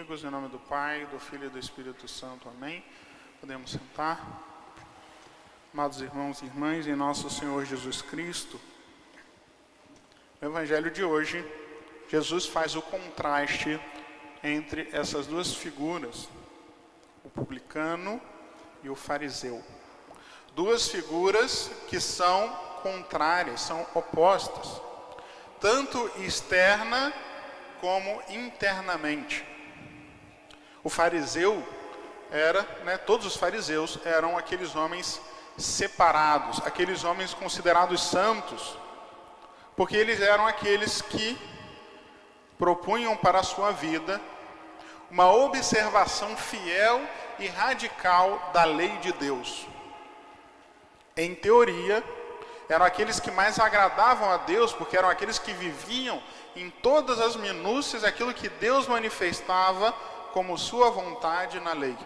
amigos, em nome do Pai, do Filho e do Espírito Santo, amém. Podemos sentar. Amados irmãos e irmãs, em nosso Senhor Jesus Cristo, no Evangelho de hoje, Jesus faz o contraste entre essas duas figuras, o publicano e o fariseu. Duas figuras que são contrárias, são opostas, tanto externa como internamente. O fariseu era, todos os fariseus eram aqueles homens separados, aqueles homens considerados santos, porque eles eram aqueles que propunham para a sua vida uma observação fiel e radical da lei de Deus. Em teoria, eram aqueles que mais agradavam a Deus, porque eram aqueles que viviam em todas as minúcias aquilo que Deus manifestava como sua vontade na lei.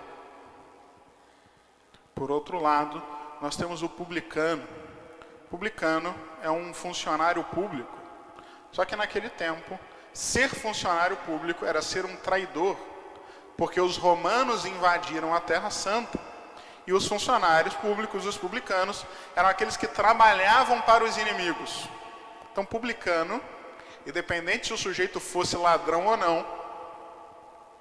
Por outro lado, nós temos o publicano. O publicano é um funcionário público. Só que naquele tempo, ser funcionário público era ser um traidor, porque os romanos invadiram a Terra Santa. E os funcionários públicos, os publicanos, eram aqueles que trabalhavam para os inimigos. Então, publicano, independente se o sujeito fosse ladrão ou não,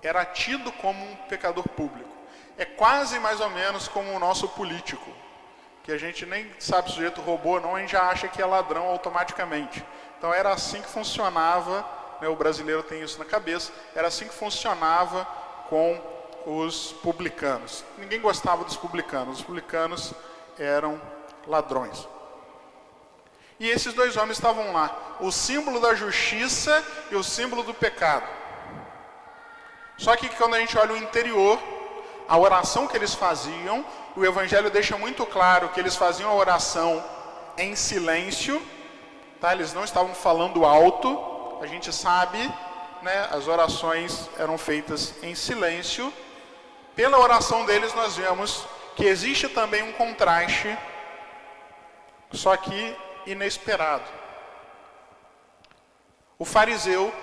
era tido como um pecador público. É quase mais ou menos como o nosso político, que a gente nem sabe se o sujeito roubou ou não, a gente já acha que é ladrão automaticamente. Então era assim que funcionava, o brasileiro tem isso na cabeça, era assim que funcionava com os publicanos. Ninguém gostava dos publicanos, os publicanos eram ladrões. E esses dois homens estavam lá, o símbolo da justiça e o símbolo do pecado. Só que quando a gente olha o interior, a oração que eles faziam, o Evangelho deixa muito claro que eles faziam a oração em silêncio, tá? Eles não estavam falando alto, a gente sabe, as orações eram feitas em silêncio. Pela oração deles nós vemos que existe também um contraste, só que inesperado. O fariseu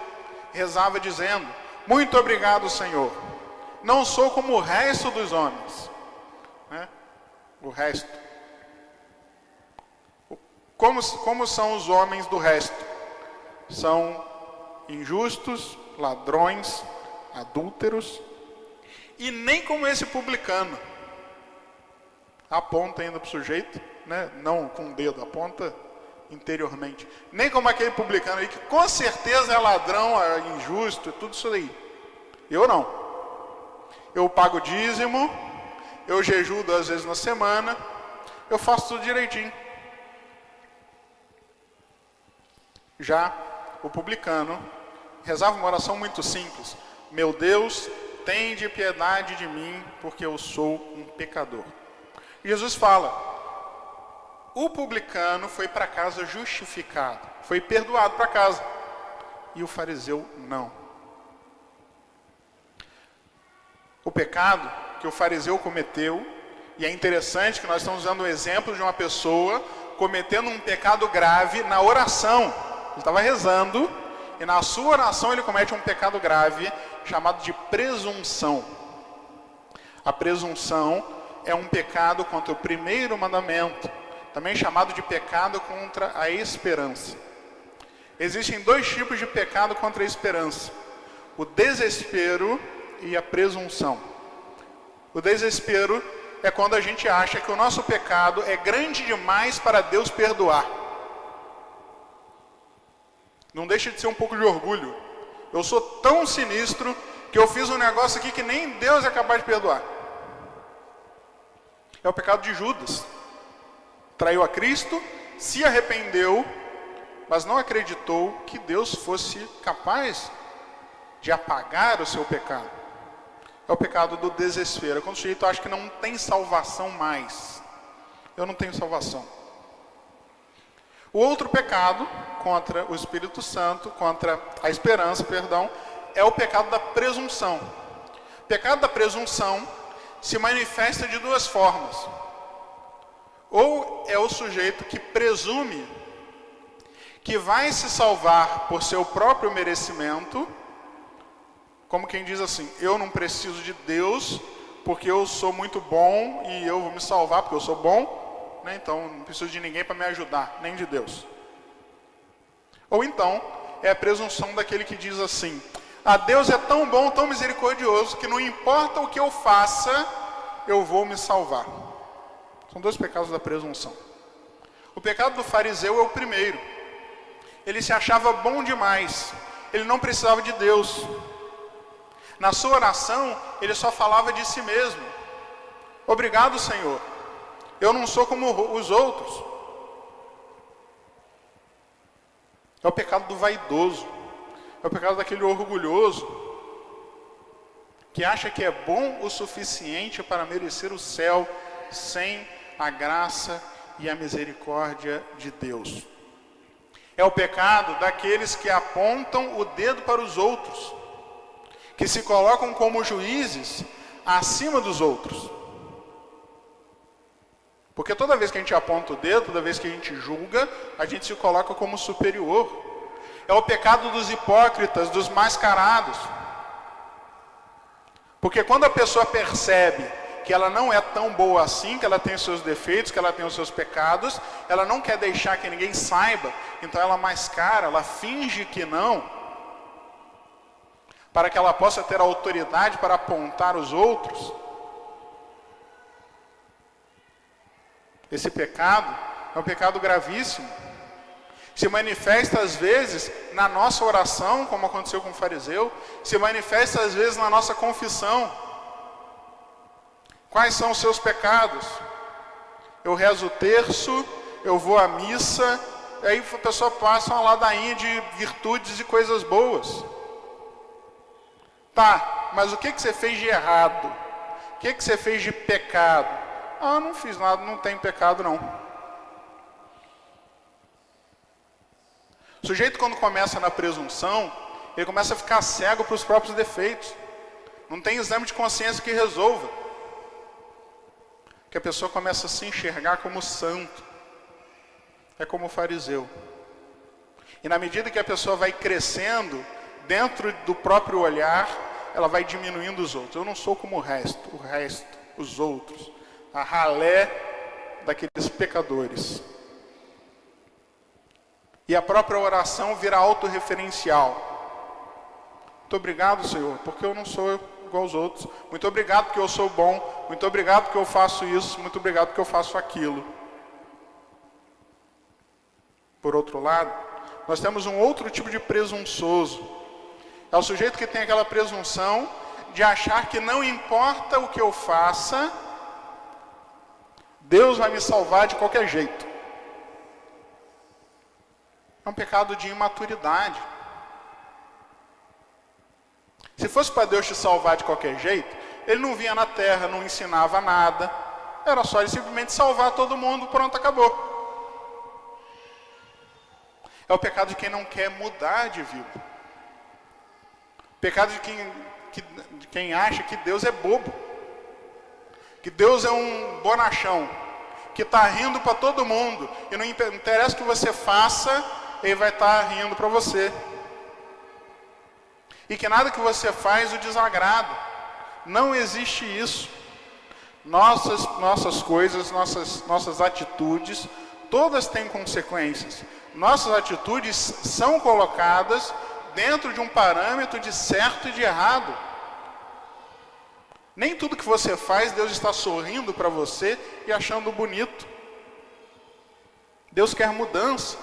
rezava dizendo: muito obrigado, Senhor, não sou como o resto dos homens. O resto. Como são os homens do resto? São injustos, ladrões, adúlteros, e nem como esse publicano. Aponta ainda para o sujeito, não com o dedo, aponta interiormente. Nem como aquele publicano aí, que com certeza é ladrão, é injusto, é tudo isso aí. Eu não. Eu pago dízimo, eu jejuo 2 vezes na semana, eu faço tudo direitinho. Já o publicano rezava uma oração muito simples: meu Deus, tende piedade de mim, porque eu sou um pecador. E Jesus fala: o publicano foi para casa justificado, foi perdoado para casa, e o fariseu não. O pecado que o fariseu cometeu, e é interessante que nós estamos usando o exemplo de uma pessoa cometendo um pecado grave na oração. Ele estava rezando, e na sua oração ele comete um pecado grave, chamado de presunção. A presunção é um pecado contra o primeiro mandamento, também chamado de pecado contra a esperança. Existem 2 tipos de pecado contra a esperança: o desespero e a presunção. O desespero é quando a gente acha que o nosso pecado é grande demais para Deus perdoar. Não deixa de ser um pouco de orgulho. Eu sou tão sinistro que eu fiz um negócio aqui que nem Deus é capaz de perdoar. É o pecado de Judas. Traiu a Cristo, se arrependeu, mas não acreditou que Deus fosse capaz de apagar o seu pecado. É o pecado do desespero. É quando o sujeito acha que não tem salvação mais. Eu não tenho salvação. O outro pecado contra o Espírito Santo, contra a esperança, é o pecado da presunção. O pecado da presunção se manifesta de 2 formas. Ou é o sujeito que presume que vai se salvar por seu próprio merecimento, como quem diz assim, eu não preciso de Deus porque eu sou muito bom e eu vou me salvar porque eu sou bom, né? Então não preciso de ninguém para me ajudar, nem de Deus. Ou então, é a presunção daquele que diz assim, Deus é tão bom, tão misericordioso, que não importa o que eu faça, eu vou me salvar. São dois pecados da presunção. O pecado do fariseu é o primeiro. Ele se achava bom demais. Ele não precisava de Deus. Na sua oração, ele só falava de si mesmo. Obrigado, Senhor. Eu não sou como os outros. É o pecado do vaidoso. É o pecado daquele orgulhoso que acha que é bom o suficiente para merecer o céu sem a graça e a misericórdia de Deus. É o pecado daqueles que apontam o dedo para os outros, que se colocam como juízes acima dos outros. Porque toda vez que a gente aponta o dedo, toda vez que a gente julga, a gente se coloca como superior. É o pecado dos hipócritas, dos mascarados. Porque quando a pessoa percebe que ela não é tão boa assim, que ela tem os seus defeitos, que ela tem os seus pecados, ela não quer deixar que ninguém saiba, então ela mascara, ela finge que não, para que ela possa ter autoridade para apontar os outros. Esse pecado é um pecado gravíssimo. Se manifesta às vezes na nossa oração, como aconteceu com o fariseu, se manifesta às vezes na nossa confissão. Quais são os seus pecados? Eu rezo o terço, eu vou à missa, e aí a pessoa passa uma ladainha de virtudes e coisas boas. Tá, mas o que você fez de errado? O que você fez de pecado? Não fiz nada, não tem pecado não. O sujeito, quando começa na presunção, ele começa a ficar cego para os próprios defeitos. Não tem exame de consciência que resolva. Que a pessoa começa a se enxergar como santo. É como o fariseu. E na medida que a pessoa vai crescendo, dentro do próprio olhar, ela vai diminuindo os outros. Eu não sou como o resto, os outros. A ralé daqueles pecadores. E a própria oração vira autorreferencial. Muito obrigado, Senhor, porque eu não sou igual aos outros. Muito obrigado porque eu sou bom. Muito obrigado porque eu faço isso. Muito obrigado porque eu faço aquilo. Por outro lado, nós temos um outro tipo de presunçoso. É o sujeito que tem aquela presunção de achar que não importa o que eu faça, Deus vai me salvar de qualquer jeito. É um pecado de imaturidade. Se fosse para Deus te salvar de qualquer jeito, Ele não vinha na terra, não ensinava nada. Era só Ele simplesmente salvar todo mundo, pronto, acabou. É o pecado de quem não quer mudar de vida. O pecado de quem acha que Deus é bobo. Que Deus é um bonachão. Que está rindo para todo mundo. E não interessa o que você faça, Ele vai estar rindo para você. E que nada que você faz o desagrada. Não existe isso. Nossas coisas, nossas atitudes, todas têm consequências. Nossas atitudes são colocadas dentro de um parâmetro de certo e de errado. Nem tudo que você faz, Deus está sorrindo para você e achando bonito. Deus quer mudança.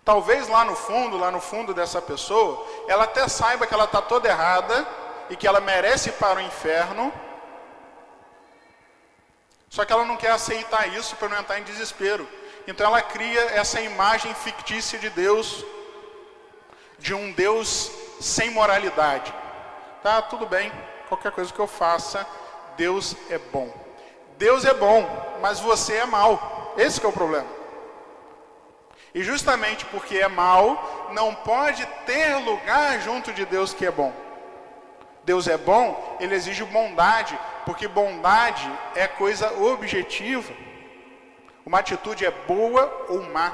Talvez lá no fundo dessa pessoa, ela até saiba que ela está toda errada e que ela merece ir para o inferno. Só que ela não quer aceitar isso para não entrar em desespero. Então ela cria essa imagem fictícia de Deus, de um Deus sem moralidade. Tá, tudo bem, qualquer coisa que eu faça, Deus é bom. Deus é bom, mas você é mau. Esse que é o problema. E justamente porque é mau, não pode ter lugar junto de Deus que é bom. Deus é bom, Ele exige bondade, porque bondade é coisa objetiva. Uma atitude é boa ou má.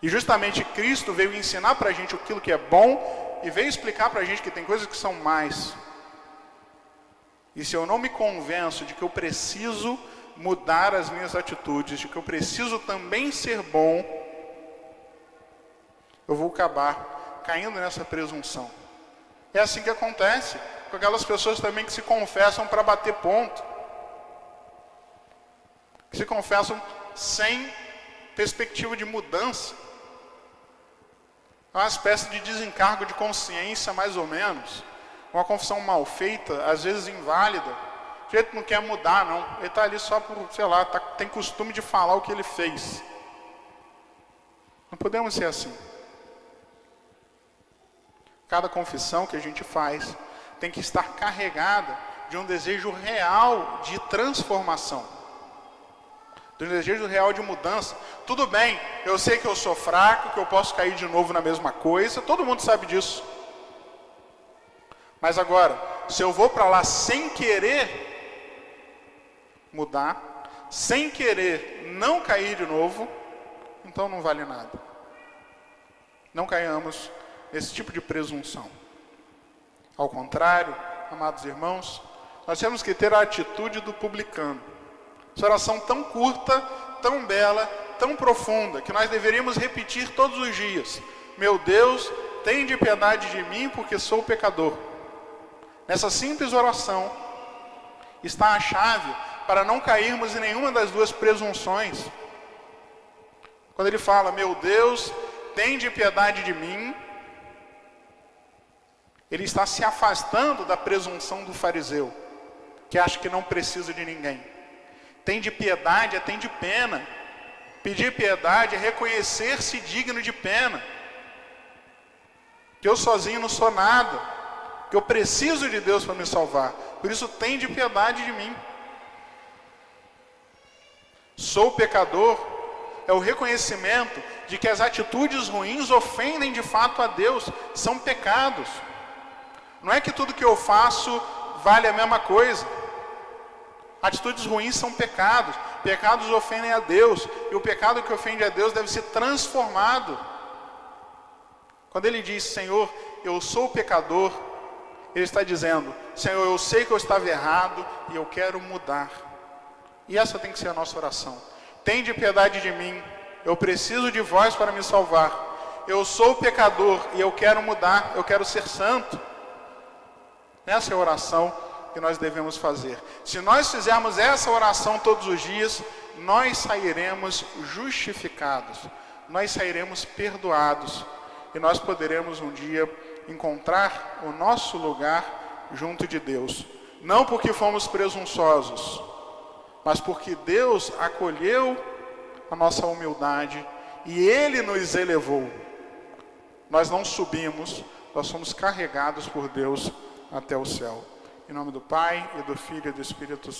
E justamente Cristo veio ensinar para a gente aquilo que é bom e veio explicar para a gente que tem coisas que são mais. E se eu não me convenço de que eu preciso mudar as minhas atitudes, de que eu preciso também ser bom, eu vou acabar caindo nessa presunção. É assim que acontece com aquelas pessoas também que se confessam para bater ponto. Que se confessam sem perspectiva de mudança. É uma espécie de desencargo de consciência, mais ou menos. Uma confissão mal feita, às vezes inválida. O jeito não quer mudar, não. Ele está ali só por, sei lá, tem costume de falar o que ele fez. Não podemos ser assim. Cada confissão que a gente faz tem que estar carregada de um desejo real de transformação. De um desejo real de mudança. Tudo bem, eu sei que eu sou fraco, que eu posso cair de novo na mesma coisa. Todo mundo sabe disso. Mas agora, se eu vou para lá sem querer mudar, sem querer não cair de novo, então não vale nada. Não caiamos nesse tipo de presunção. Ao contrário, amados irmãos, nós temos que ter a atitude do publicano. Essa oração tão curta, tão bela, tão profunda, que nós deveríamos repetir todos os dias. Meu Deus, tende piedade de mim, porque sou pecador. Nessa simples oração está a chave para não cairmos em nenhuma das duas presunções. Quando ele fala, meu Deus, tende piedade de mim, ele está se afastando da presunção do fariseu, que acha que não precisa de ninguém. Tende piedade é tende pena. Pedir piedade é reconhecer-se digno de pena. Que eu sozinho não sou nada. Que eu preciso de Deus para me salvar. Por isso, tende piedade de mim. Sou pecador é o reconhecimento de que as atitudes ruins ofendem de fato a Deus. São pecados. Não é que tudo que eu faço vale a mesma coisa. Atitudes ruins são pecados. Pecados ofendem a Deus. E o pecado que ofende a Deus deve ser transformado. Quando ele diz, Senhor, eu sou pecador, ele está dizendo, Senhor, eu sei que eu estava errado e eu quero mudar. E essa tem que ser a nossa oração. Tende piedade de mim. Eu preciso de vós para me salvar. Eu sou pecador e eu quero mudar. Eu quero ser santo. Essa é a oração que nós devemos fazer. Se nós fizermos essa oração todos os dias, nós sairemos justificados, nós sairemos perdoados e nós poderemos um dia encontrar o nosso lugar junto de Deus. Não porque fomos presunçosos, mas porque Deus acolheu a nossa humildade e Ele nos elevou. Nós não subimos, nós somos carregados por Deus até o céu. Em nome do Pai, e do Filho e do Espírito Santo.